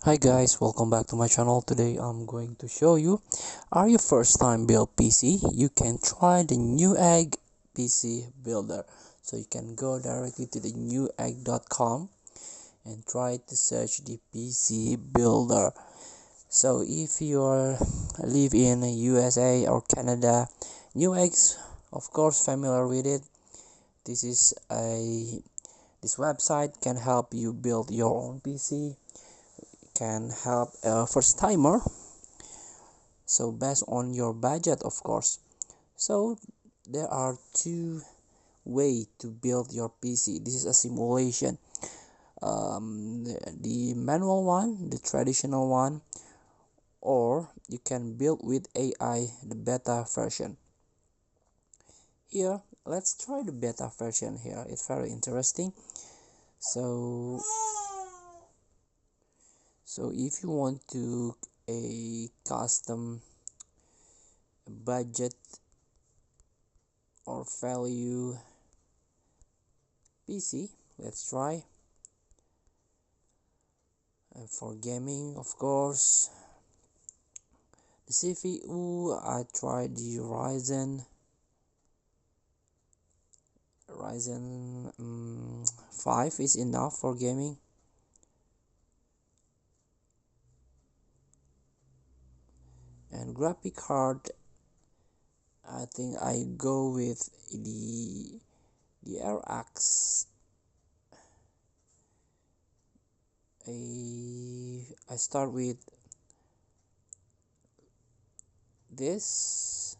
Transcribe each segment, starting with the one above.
Hi guys, welcome back to my channel. Today I'm going to show you, are you first time build PC? You can try the Newegg PC builder. So you can go directly to the newegg.com and try to search the PC builder. So if you live in USA or Canada, Newegg's of course familiar with it. This is a this website can help you build your own PC, can help a first timer, so based on your budget of course. So there are two way to build your PC. This is a simulation, the manual one, the traditional one, or you can build with AI, the beta version. Here let's try the beta version. Here it's very interesting. So if you want to a custom budget or value PC, let's try. And for gaming of course, the CPU, I tried the Ryzen 5 is enough for gaming. And graphic card, I think I go with the RX. I start with this,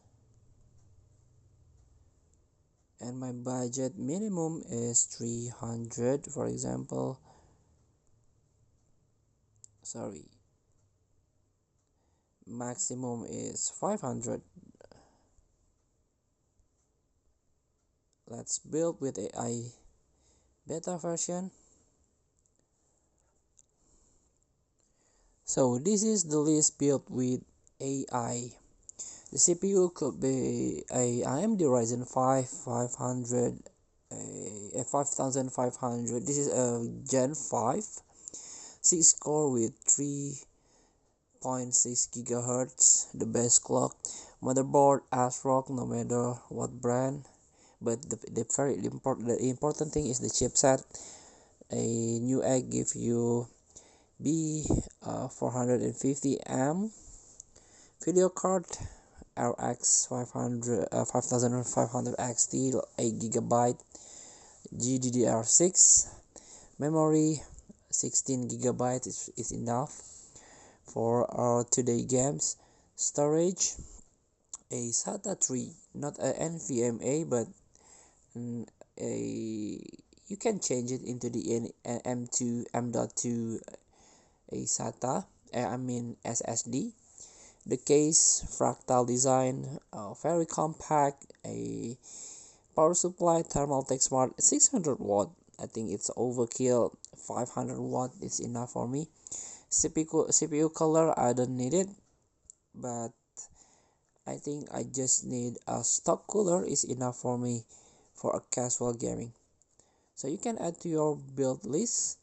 and my budget minimum is 300, for example. Sorry, maximum is 500. Let's build with AI beta version. So this is the list built with AI. The CPU could be a AMD Ryzen 5 500, a 5500. This is a Gen 5, 6 core with 3.6 gigahertz, the best clock. Motherboard ASRock, no matter what brand. But the important thing is the chipset. A Newegg give you B 450M video card, RX 5500 XT, 8 GB, GDDR6 memory, 16 GB is enough for our today games. Storage, a SATA 3, not a NVMe, but a you can change it into the M2 M.2 a SATA, I mean SSD. The case fractal design, very compact. A power supply Thermaltake Smart 600 watt. I think it's overkill. 500 watt is enough for me. CPU color, I don't need it, but I think I just need a stock cooler is enough for me for a casual gaming. So you can add to your build list,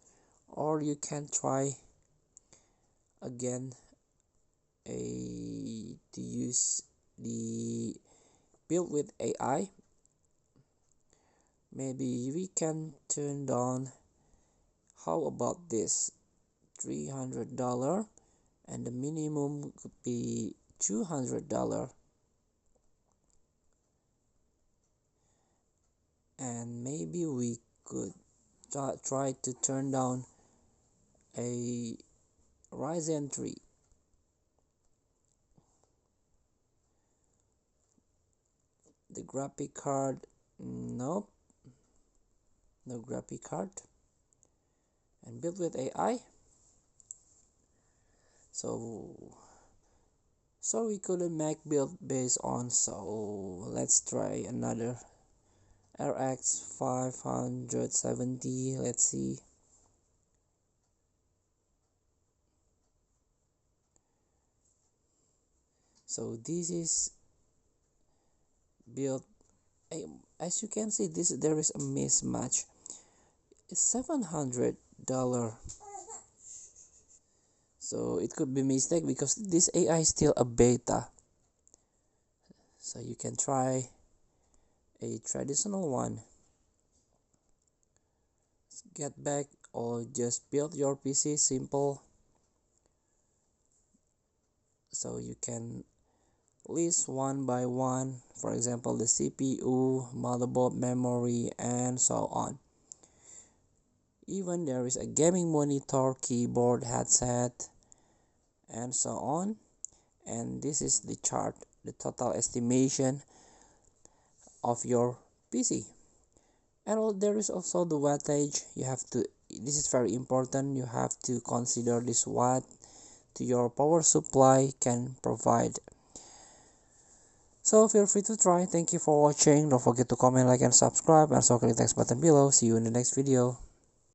or you can try again to use the build with AI. Maybe we can turn down, how about this, $300, and the minimum could be $200. And maybe we could try to turn down a Ryzen 3. The graphic card, nope, no graphic card. And build with AI. So we couldn't make build based on, so let's try another RX 570. Let's see. So this is build. As you can see, there is a mismatch. It's $700. So it could be mistake because this AI is still a beta. So you can try a traditional one. Get back or just build your PC simple. So you can list one by one, for example the CPU, motherboard, memory, and so on. Even there is a gaming monitor, keyboard, headset, and so on. And this is the chart, the total estimation of your PC. And there is also the wattage. You have to, this is very important, you have to consider this watt to your power supply can provide. So feel free to try. Thank you for watching. Don't forget to comment, like, and subscribe, and so click the next button below. See you in the next video.